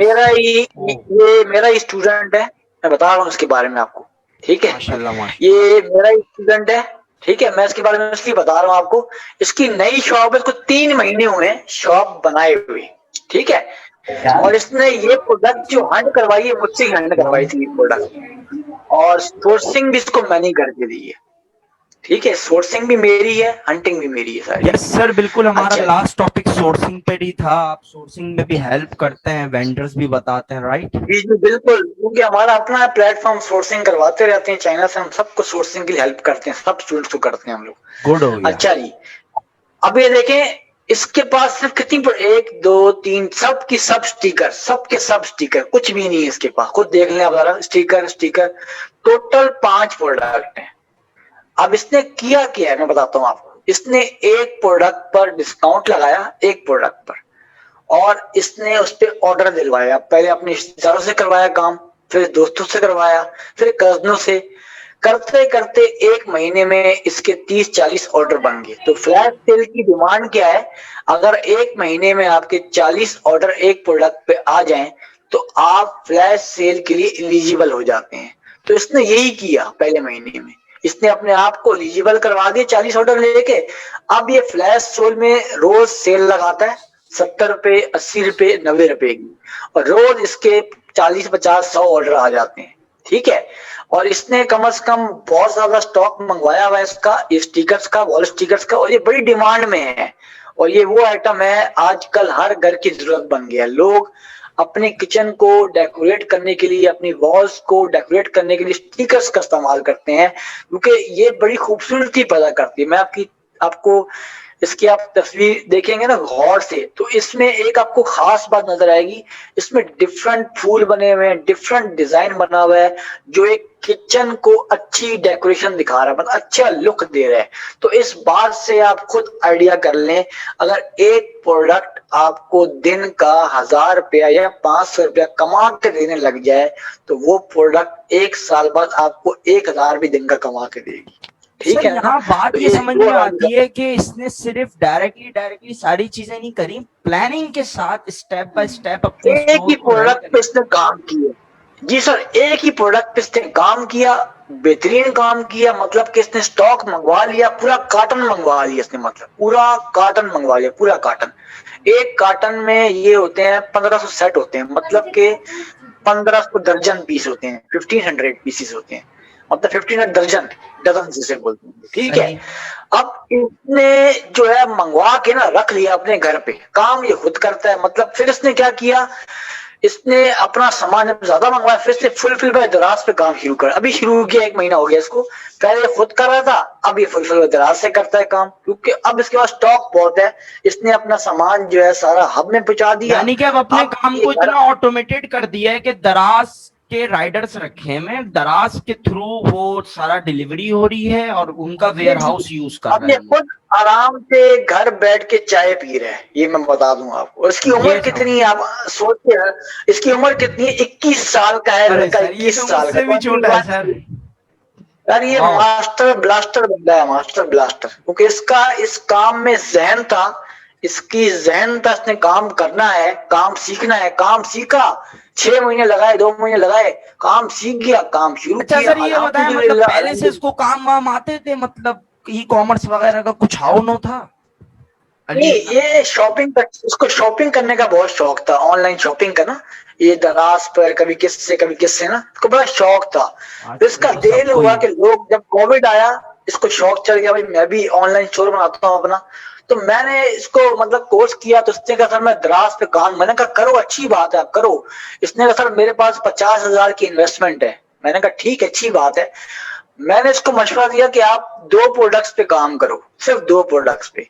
Speaker 1: ओ
Speaker 2: ये मेरा ही स्टूडेंट है, मैं बता रहा हूँ इसके बारे में आपको। ठीक है,
Speaker 1: माशाल्लाह माशाल्लाह।
Speaker 2: ये मेरा ही स्टूडेंट है। ठीक है, मैं इसके बारे में इसलिए बता रहा हूँ आपको, इसकी नई शॉप है, इसको 3 महीने हुए हैं शॉप बनाए हुए। ठीक है, और इसने ये प्रोडक्ट जो हंड करवाई है मुझसे ही हंड करवाई थी ये प्रोडक्ट, और सोर्सिंग भी इसको मैंने ही करके दी है। ठीक है, सोर्सिंग भी मेरी है, हंटिंग भी मेरी है सारी।
Speaker 1: यस सर, बिल्कुल हमारा
Speaker 2: अच्छा जी,
Speaker 1: लास्ट टॉपिक सोर्सिंग पे ही था। आप सोर्सिंग में भी हेल्प करते हैं, वेंडर्स भी बताते हैं, राइट?
Speaker 2: जी जी बिल्कुल, क्योंकि हमारा अपना प्लेटफॉर्म, सोर्सिंग करवाते रहते हैं चाइना से, हम सबको सोर्सिंग के लिए हेल्प करते हैं, सब स्टूडेंट्स को करते हैं हम लोग।
Speaker 1: गुड हो गया।
Speaker 2: अच्छा जी, अब ये देखें इसके पास सिर्फ कितनी एक दो तीन सबकी सब स्टिकर, सबके सब स्टिकर, कुछ भी नहीं है इसके पास, खुद देख लें आप जरा, स्टिकर स्टिकर टोटल 5 प्रोडक्ट हैं। अब इसने किया क्या है मैं बताता हूँ आपको। इसने एक प्रोडक्ट पर डिस्काउंट लगाया, एक प्रोडक्ट पर, और इसने उस पर ऑर्डर दिलवाया। पहले अपने रिश्तेदारों से करवाया काम, फिर दोस्तों से करवाया, फिर कजनों से, करते करते 1 महीने में इसके 30-40 ऑर्डर बन गए। तो फ्लैश सेल की डिमांड क्या है? अगर 1 महीने में आपके 40 ऑर्डर एक प्रोडक्ट पे आ जाएं तो आप फ्लैश सेल के लिए एलिजिबल हो जाते हैं। तो इसने यही किया पहले महीने में, इसने अपने आप को एलिजिबल करवा दिया 40 ऑर्डर लेके। अब ये फ्लैश सेल में रोज सेल लगाता है, 70 रुपए, 80 रुपए, 90 रुपए की, और रोज इसके 40-50-100 ऑर्डर आ जाते हैं। ठीक है, और इसने कम से कम बहुत ज्यादा स्टॉक मंगवाया हुआ है इसका, ये स्टिकर्स का, वॉल स्टिकर्स का, और ये बड़ी डिमांड में है। और ये वो आइटम है आजकल हर घर की जरूरत बन गया है। लोग अपने किचन को डेकोरेट करने के लिए, अपनी वॉल्स को डेकोरेट करने के लिए स्टिकर्स का इस्तेमाल करते हैं, क्योंकि ये बड़ी खूबसूरती पैदा करती है। मैं आपको इसकी आप तस्वीर देखेंगे ना गौर से, तो इसमें एक आपको खास बात नजर आएगी, इसमें डिफरेंट फूल बने हुए हैं, डिफरेंट डिजाइन बना हुआ है, जो एक किचन को अच्छी डेकोरेशन दिखा रहा है, मतलब अच्छा लुक दे रहा है। तो इस बात से आप खुद आइडिया कर लें, अगर एक प्रोडक्ट आपको दिन का 1000 रुपया या 500 रुपया कमा के देने लग जाए तो वो प्रोडक्ट 1 साल बाद आपको 1000 भी दिन का कमा के देगी। ठीक
Speaker 1: सर
Speaker 2: है ना?
Speaker 1: यहाँ बात
Speaker 2: तो
Speaker 1: ये
Speaker 2: ये
Speaker 1: समझ
Speaker 2: दो
Speaker 1: में आती है कि इसने सिर्फ डायरेक्टली सारी चीजें नहीं करी, प्लानिंग के साथ स्टेप बाय स्टेप अपने
Speaker 2: एक ही
Speaker 1: स्टोर को रन
Speaker 2: प्रोडक्ट पे
Speaker 1: करी।
Speaker 2: इसने काम किया। जी सर, एक ही प्रोडक्ट पे इसने काम किया, बेहतरीन काम किया, मतलब कि इसने स्टॉक मंगवा लिया, पूरा कार्टन मंगवा लिया इसने, मतलब पूरा कार्टन मंगवा लिया, पूरा कार्टन। एक कार्टन में ये होते हैं 1500 सेट होते हैं, मतलब के 1500 दर्जन पीस होते हैं, 1500 पीसेस होते हैं, मतलब 1500 दर्जन, डजन जिसे बोलते हैं। ठीक है,
Speaker 1: सही।
Speaker 2: अब इसने जो है मंगवा के ना रख लिया अपने घर पे, काम ये खुद करता है। मतलब फिर इसने क्या किया, इसने अपना सामान जब ज्यादा मंगवाया फिर से फुलफिल बाय दराज पे काम शुरू कर, अभी शुरू किया, 1 महीना हो गया इसको। पहले खुद कर रहा था, अब ये फुलफिल बाय दराज से करता है काम, क्योंकि अब इसके पास स्टॉक बहुत है। इसने अपना सामान जो है सारा हब में पहुंचा दिया।
Speaker 1: यानी कि अब अपने
Speaker 2: अब
Speaker 1: काम
Speaker 2: ये
Speaker 1: को
Speaker 2: घर
Speaker 1: इतना ऑटोमेटेड कर दिया है कि दराज के राइडर्स रखे हैं, दराज के थ्रू वो सारा डिलीवरी हो रही है और उनका वेयर हाउस यूज कर
Speaker 2: अब
Speaker 1: रहा
Speaker 2: ये
Speaker 1: है।
Speaker 2: खुद आराम से घर बैठ के चाय पी रहे हैं, ये मैं बता दूं आपको। और इसकी उम्र
Speaker 1: ये
Speaker 2: कितनी है आप सोचते हैं, इसकी उम्र कितनी है? 21 साल का है
Speaker 1: अरे
Speaker 2: लड़का,
Speaker 1: सर ये
Speaker 2: 21
Speaker 1: तो
Speaker 2: साल का,
Speaker 1: मुझसे भी छोटा है सर।
Speaker 2: यार ये
Speaker 1: वाह।
Speaker 2: मास्टर ब्लास्टर बंदा है, मास्टर ब्लास्टर, क्योंकि इसका इस काम में जहन था, इसकी जहन था, इसने काम करना है, काम सीखना है, काम सीखा। 6 महीने लगाए, 2 महीने लगाए, काम सीख गया, काम शुरू
Speaker 1: अच्छा
Speaker 2: किया,
Speaker 1: सर ये बताएं, मतलब
Speaker 2: अल्हम्दुलिल्लाह
Speaker 1: पहले से
Speaker 2: अल्हम्दुलिल्लाह।
Speaker 1: इसको काम वाम आते थे, मतलब ई कॉमर्स वगैरह का कुछ हाव नो था
Speaker 2: नहीं,
Speaker 1: अली का?
Speaker 2: ये शॉपिंग का, उसको शॉपिंग करने का बहुत शौक था, ऑनलाइन शॉपिंग का ना, ये दराज पर कभी किससे कभी किससे ना, उसको बड़ा शौक था। तो
Speaker 1: आजकल
Speaker 2: इसका
Speaker 1: तो
Speaker 2: देर
Speaker 1: सबको
Speaker 2: हुआ
Speaker 1: ही।
Speaker 2: कि लोग, जब कोविड आया, इसको शौक चढ़ गया, भाई मैं भी ऑनलाइन स्टोर बनाता हूँ अपना। तो मैंने इसको मतलब कोर्स किया, तो इसने कहा सर मैं दराज पे काम, मैंने कहा करो, अच्छी बात है, आप करो। इसने कहा सर मेरे पास 50,000 की इन्वेस्टमेंट है। मैंने कहा ठीक है, अच्छी बात है। मैंने इसको मशवरा दिया कि आप 2 प्रोडक्ट्स पे काम करो, सिर्फ 2 प्रोडक्ट्स पे।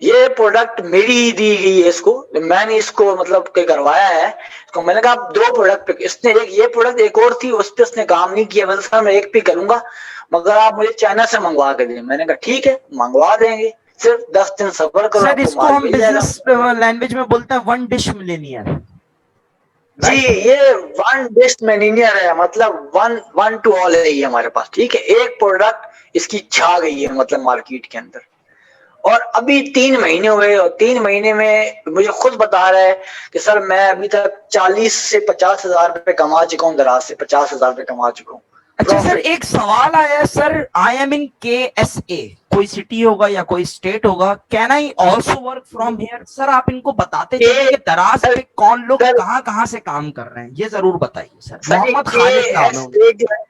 Speaker 2: ये प्रोडक्ट मेरी ही दी गई है इसको, मैंने इसको मतलब के करवाया है। तो मैंने कहा आप 2 प्रोडक्ट पे, इसने एक ये प्रोडक्ट, एक और थी उस पे इसने काम नहीं किया, मतलब सर मैं एक पे करूंगा, मगर आप मुझे चाइना से मंगवा के दें। मैंने कहा ठीक है, मंगवा देंगे, सिर्फ 10 दिन सब्र करो,
Speaker 1: सर
Speaker 2: आपको
Speaker 1: इसको
Speaker 2: माल
Speaker 1: हम
Speaker 2: मिल जाएगा।
Speaker 1: बिजनेस लैंग्वेज में बोलते हैं वन डिश मिलेनियर,
Speaker 2: जी,
Speaker 1: राइट?
Speaker 2: ये वन बेस्ट मैनीनियर है, मतलब वन वन टू ऑल है ये हमारे पास, ठीक है। एक प्रोडक्ट इसकी छा गई है मतलब मार्केट के अंदर। और अभी 3 महीने हुए, और 3 महीने में मुझे खुद बता रहा है कि सर मैं अभी तक 40 से 50,000 रुपए कमा चुका हूँ, दराज से 50,000 रुपए कमा चुका हूँ
Speaker 1: अच्छा सर
Speaker 2: प्रॉफिट।
Speaker 1: एक सवाल आया है sir, I am in KSA, कोई सिटी होगा या कोई स्टेट होगा, can I also work from here? Sir आप इनको बताते चलिए
Speaker 2: के
Speaker 1: कि दराज
Speaker 2: सर
Speaker 1: पे कौन लोग
Speaker 2: सर
Speaker 1: कहाँ कहाँ से काम कर रहे हैं, ये जरूर बताइए सर।
Speaker 2: सर ये
Speaker 1: मोहम्मद
Speaker 2: के
Speaker 1: खालिद नाम है
Speaker 2: एस
Speaker 1: उनका।
Speaker 2: ए जो है,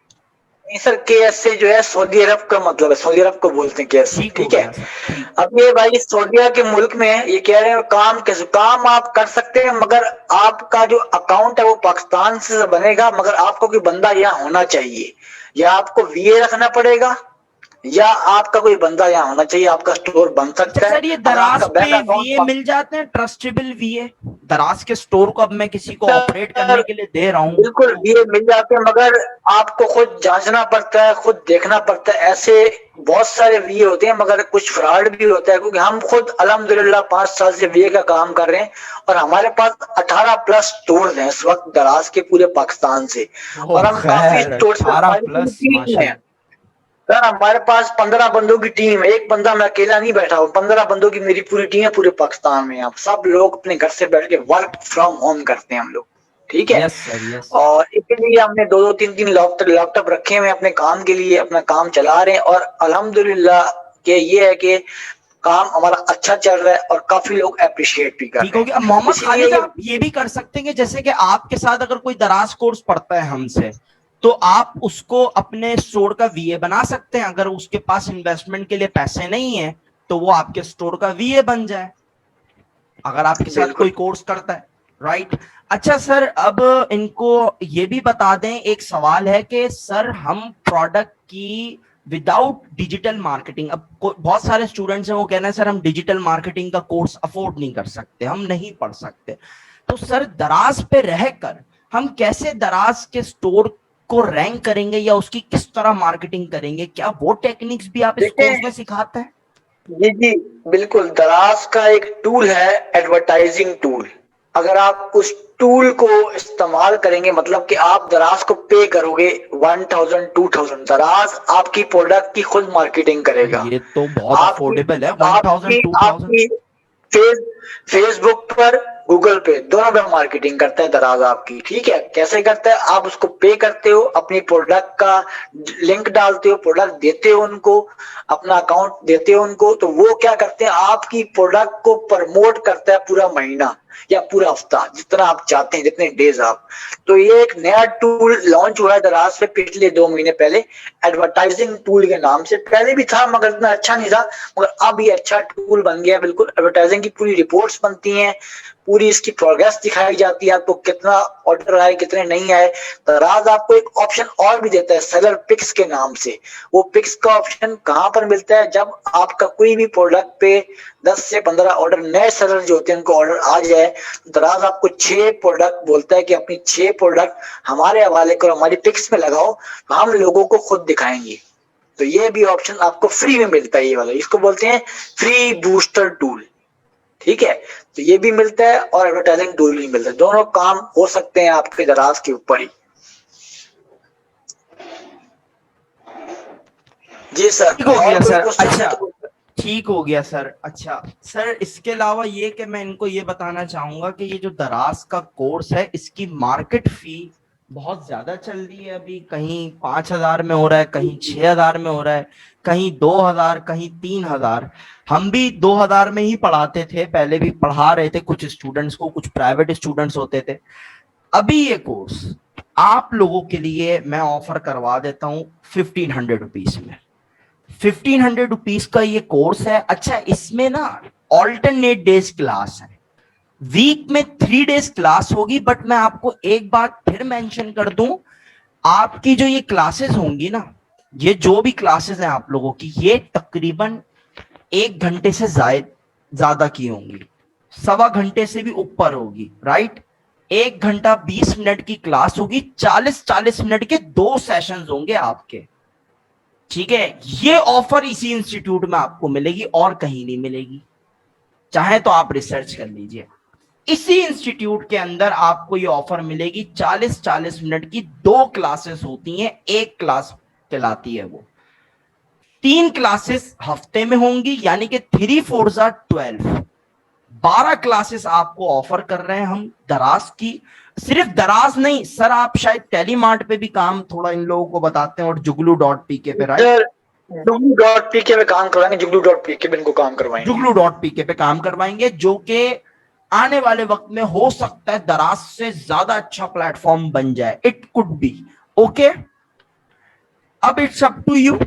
Speaker 2: नहीं सर, के एस से जो है सऊदी अरब का मतलब है, सऊदी अरब को बोलते हैं के एस से,
Speaker 1: ठीक हो
Speaker 2: ठीक है।
Speaker 1: गया सर, ठीक।
Speaker 2: अब ये भाई सऊदीया के मुल्क में है, ये कह रहे हैं काम कैसे, काम आप कर सकते हैं, मगर आपका जो अकाउंट है वो पाकिस्तान से बनेगा, मगर आपको कोई बंदा यहाँ होना चाहिए, या आपको वीए रखना पड़ेगा, या आपका कोई बंदा यहाँ होना चाहिए, आपका स्टोर बन
Speaker 1: अच्छा
Speaker 2: सकता है।
Speaker 1: सर ये
Speaker 2: अगर
Speaker 1: दराज
Speaker 2: आपका बैंक
Speaker 1: पे वीए
Speaker 2: अकाउंट,
Speaker 1: मिल जाते हैं, ट्रस्टेबल वीए? दराज के स्टोर को अब मैं किसी को ऑपरेट
Speaker 2: सर
Speaker 1: करने के लिए दे रहा हूँ
Speaker 2: बिल्कुल
Speaker 1: तो।
Speaker 2: ये मिल जाते हैं, मगर आपको खुद जांचना पड़ता है, खुद देखना पड़ता है। ऐसे बहुत सारे वीए होते हैं, मगर कुछ फ्रॉड भी होता है, क्योंकि हम खुद अल्हम्दुलिल्लाह 5 साल से वीए का काम कर रहे हैं, और हमारे पास 18 प्लस स्टोर हैं इस वक्त दराज के पूरे पाकिस्तान से।
Speaker 1: ओ
Speaker 2: और हम काफी
Speaker 1: खैर,
Speaker 2: स्टोर पे,
Speaker 1: 18
Speaker 2: हमारी पूरी
Speaker 1: प्लस
Speaker 2: टीम है
Speaker 1: माशाल्लाह।
Speaker 2: सर, हमारे पास 15 बंदों की टीम है, एक बंदा मैं अकेला नहीं बैठा हूँ, 15 बंदों की मेरी पूरी टीम है पूरे पाकिस्तान में। आप सब लोग अपने घर से बैठ के वर्क फ्रॉम होम करते हैं हम लोग, ठीक है।
Speaker 1: Yes sir, yes.
Speaker 2: और इसके लिए हमने 2-2 3-3 लैपटॉप रखे हुए हैं अपने काम के लिए, अपना काम चला रहे हैं, और अल्हम्दुलिल्लाह के ये है कि काम हमारा अच्छा चल रहा है, और काफी लोग अप्रिशिएट भी कर
Speaker 1: ठीक
Speaker 2: रहे
Speaker 1: होगी। अब
Speaker 2: हैं,
Speaker 1: मोहम्मद
Speaker 2: इसीलिए
Speaker 1: खालिद
Speaker 2: ये।
Speaker 1: आप ये भी कर सकते हैं कि जैसे कि आपके साथ अगर कोई दराज कोर्स पढ़ता है हमसे, तो आप उसको अपने स्टोर का वीए बना सकते हैं। अगर उसके पास इन्वेस्टमेंट के लिए पैसे नहीं है तो वो आपके स्टोर का वीए बन जाए, अगर आपके साथ
Speaker 2: बिल्कुल
Speaker 1: कोई कोर्स करता है, राइट? अच्छा सर अब इनको ये भी बता दें, एक सवाल है कि सर हम प्रोडक्ट की विदाउट डिजिटल मार्केटिंग, अब बहुत सारे स्टूडेंट्स हैं वो कहना है सर हम डिजिटल मार्केटिंग का कोर्स अफोर्ड नहीं कर सकते, हम नहीं पढ़ सकते, तो सर दराज पे रहकर हम कैसे दराज के स्टोर को रैंक करेंगे या उसकी किस तरह मार्केटिंग करेंगे? क्या वो टेक्निक्स भी आप इस कोर्स
Speaker 2: देखें,
Speaker 1: में सिखाते हैं?
Speaker 2: जी जी बिल्कुल, दराज का एक टूल है, एडवर्टाइजिंग टूल। अगर आप उस टूल को इस्तेमाल करेंगे, मतलब कि आप दराज को पे करोगे 1000 2000, दराज आपकी प्रोडक्ट की खुद मार्केटिंग
Speaker 1: अरे
Speaker 2: करेगा।
Speaker 1: ये तो बहुत
Speaker 2: आपकी
Speaker 1: अफोर्डेबल है, 1000
Speaker 2: आपकी
Speaker 1: 2000।
Speaker 2: आपकी फेस फेसबुक पर, गूगल पे, दोनों पे मार्केटिंग करता है दराज आपकी, ठीक है। कैसे करता है? आप उसको पे करते हो, अपनी प्रोडक्ट का लिंक डालते हो, प्रोडक्ट देते हो उनको, अपना अकाउंट देते हो उनको, तो वो क्या करते हैं, आपकी प्रोडक्ट को प्रमोट करता है पूरा महीना या पूरा हफ्ता, जितना आप चाहते हैं, जितने डेज आप। तो ये एक नया टूल लॉन्च हुआ है दराज पे पिछले 2 महीने पहले, एडवर्टाइजिंग टूल के नाम से। पहले भी था मगर इतना अच्छा नहीं था, मगर अब ये अच्छा टूल बन गया, बिल्कुल एडवर्टाइजिंग की पूरी रिपोर्ट्स बनती हैं, पूरी इसकी प्रोग्रेस दिखाई जाती है, आपको कितना ऑर्डर आए कितने नहीं आए। दराज आपको एक ऑप्शन और भी देता है सेलर पिक्स के नाम से। वो पिक्स का ऑप्शन कहां पर मिलता है, जब आपका कोई भी प्रोडक्ट पे 10 से 15 ऑर्डर नए सेलर जो होते हैं उनको ऑर्डर आ जाए, दराज आपको 6 प्रोडक्ट बोलता है कि अपनी 6 प्रोडक्ट हमारे हवाले करो, हमारी पिक्स में लगाओ, हम लोगों को खुद दिखाएंगे। तो ये भी ऑप्शन आपको फ्री में मिलता है, ये वाला, इसको बोलते हैं फ्री बूस्टर टूल। ठीक है, तो ये भी मिलता है और एडवर्टाइजिंग टूल भी मिलता है, दोनों काम हो सकते हैं आपके दराज के ऊपर ही। जी सर,
Speaker 1: ठीक हो
Speaker 2: और
Speaker 1: गया
Speaker 2: कोई
Speaker 1: सर।
Speaker 2: क्वेश्चन है
Speaker 1: अच्छा,
Speaker 2: तो
Speaker 1: ठीक हो गया सर। अच्छा सर, इसके अलावा ये कि मैं इनको ये बताना चाहूंगा कि ये जो दराज का कोर्स है इसकी मार्केट फी बहुत ज्यादा चल रही है अभी। कहीं 5,000 में हो रहा है, कहीं 6,000 में हो रहा है, कहीं 2,000, कहीं 3,000। हम भी 2,000 में ही पढ़ाते थे, पहले भी पढ़ा रहे थे कुछ स्टूडेंट्स को, कुछ प्राइवेट स्टूडेंट्स होते थे। अभी ये कोर्स आप लोगों के लिए मैं ऑफर करवा देता हूँ 1,500 रुपीज में। 1,500 रुपीज का ये कोर्स है। अच्छा, इसमें ना ऑल्टरनेट डेज क्लास है, वीक में 3 डेज क्लास होगी। बट मैं आपको एक बात फिर मेंशन कर दूं, आपकी जो ये क्लासेस होंगी ना, ये जो भी क्लासेस हैं आप लोगों की, ये तकरीबन 1 घंटे से ज्यादा की होंगी, 1.25 घंटे से भी ऊपर होगी, राइट। 1 घंटा 20 मिनट की क्लास होगी, 40-40 मिनट के 2 सेशंस होंगे आपके। ठीक है, ये ऑफर इसी इंस्टीट्यूट में आपको मिलेगी और कहीं नहीं मिलेगी। चाहे तो आप रिसर्च कर लीजिए, इसी इंस्टीट्यूट के अंदर आपको ये ऑफर मिलेगी। 40-40 मिनट की 2 क्लासेस होती हैं, एक क्लास कहलाती है वो। 3 क्लासेस हफ्ते में होंगी, यानी कि 3 4 12। 12 क्लासेस आपको ऑफर कर रहे हैं हम दराज की। सिर्फ दराज नहीं सर, आप शायद टेलीमार्ट पे भी काम थोड़ा इन लोगों को बताते हैं, और जुगलू.pk पे, राइट।
Speaker 2: सर जुगलू.pk पे काम करवाएंगे, जुगलू.pk पे इनको काम करवाएंगे।
Speaker 1: जुगलू.pk पे काम करवाएंगे, जो कि आने वाले वक्त में हो सकता है दराज से ज्यादा अच्छा प्लेटफॉर्म बन जाए। It could be okay. अब इट्स अप टू यू।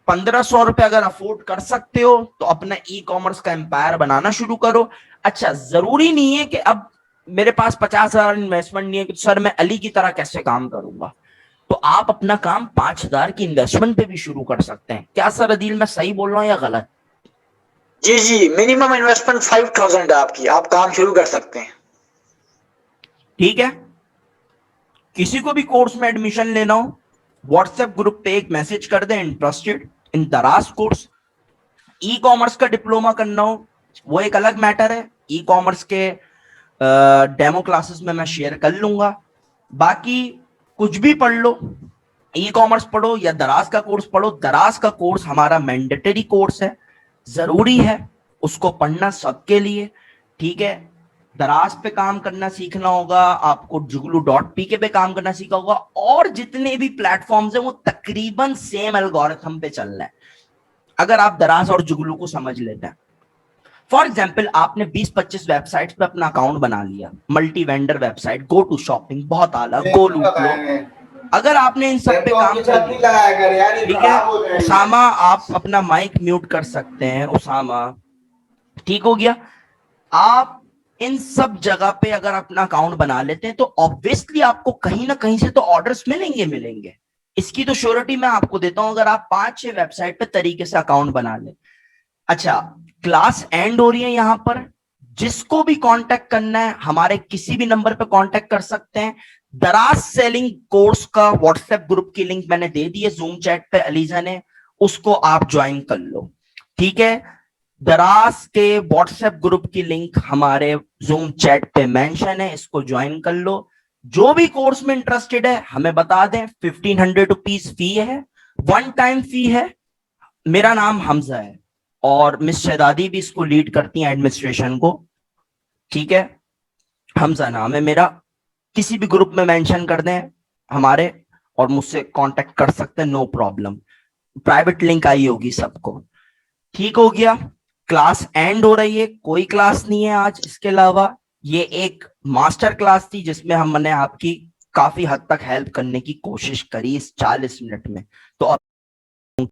Speaker 1: 1,500 रुपए अगर अफोर्ड कर सकते हो तो अपना ई कॉमर्स का एम्पायर बनाना शुरू करो। अच्छा, जरूरी नहीं है कि अब मेरे पास 50,000 इन्वेस्टमेंट नहीं है कि सर मैं अली की तरह कैसे काम करूंगा। तो आप अपना काम 5,000 की इन्वेस्टमेंट पे भी शुरू कर सकते हैं। क्या सर अदील, मैं सही बोल रहा हूं या गलत?
Speaker 2: जी जी, मिनिमम इन्वेस्टमेंट 5,000 है आपकी, आप काम शुरू कर सकते हैं।
Speaker 1: ठीक है, किसी को भी कोर्स में एडमिशन लेना हो, व्हाट्सएप ग्रुप पे एक मैसेज कर दें, इंटरेस्टेड इन दराज कोर्स। ई कॉमर्स का डिप्लोमा करना हो वो एक अलग मैटर है, ई कॉमर्स के डेमो क्लासेस में मैं शेयर कर लूंगा। बाकी कुछ भी पढ़ लो, ई कॉमर्स पढ़ो या दराज का कोर्स पढ़ो, दराज का कोर्स हमारा मैंडेटरी कोर्स है, जरूरी है उसको पढ़ना सबके लिए। ठीक है, दराज पे काम करना सीखना होगा आपको, जुगलू.pk पे काम करना सीखा होगा, और जितने भी प्लेटफॉर्म्स हैं वो तकरीबन सेम एल्गोरिथम पे चल रहा है अगर आप दराज और जुगलू को समझ लेते हैं। फॉर एग्जाम्पल, आपने 20-25 वेबसाइट पे अपना अकाउंट बना लिया, multi vendor website, go to shopping, बहुत आला, गो लूट लो। अगर आपने इन सब पे काम कर लिया, ठीक है उसामा, आप अपना माइक म्यूट कर सकते हैं उसामा, ठीक हो गया। आप इन सब जगह पे अगर अपना अकाउंट बना लेते हैं तो ऑब्वियसली आपको कहीं ना कहीं से तो ऑर्डर्स मिलेंगे। इसकी तो श्योरिटी मैं आपको देता हूं, अगर आप 5-6 वेबसाइट पे तरीके से अकाउंट बना ले। अच्छा, क्लास एंड हो रही है यहां पर, जिसको भी कांटेक्ट करना है हमारे किसी भी नंबर पे कांटेक्ट कर सकते हैं। दराज सेलिंग कोर्स का व्हाट्सएप ग्रुप की लिंक मैंने दे दी है जूम चैट पे, अलीजा ने, उसको आप ज्वाइन कर लो। ठीक है, दराज के व्हाट्सएप ग्रुप की लिंक हमारे जूम चैट पे मेंशन है, इसको ज्वाइन कर लो। जो भी कोर्स में इंटरेस्टेड है हमें बता दें। 1,500 रुपीज फी है, 1 टाइम फी है। मेरा नाम हमजा है और मिस शहजादी भी इसको लीड करती हैं एडमिनिस्ट्रेशन को। ठीक है, हमजा नाम है मेरा, किसी भी ग्रुप में मेंशन कर दें हमारे और मुझसे कांटेक्ट कर सकते हैं, नो प्रॉब्लम। प्राइवेट लिंक आई होगी सबको। ठीक हो गया, क्लास एंड हो रही है, कोई क्लास नहीं है आज इसके अलावा। ये एक मास्टर क्लास थी जिसमें हमने आपकी काफी हद तक हेल्प करने की कोशिश करी इस 40 मिनट में। तो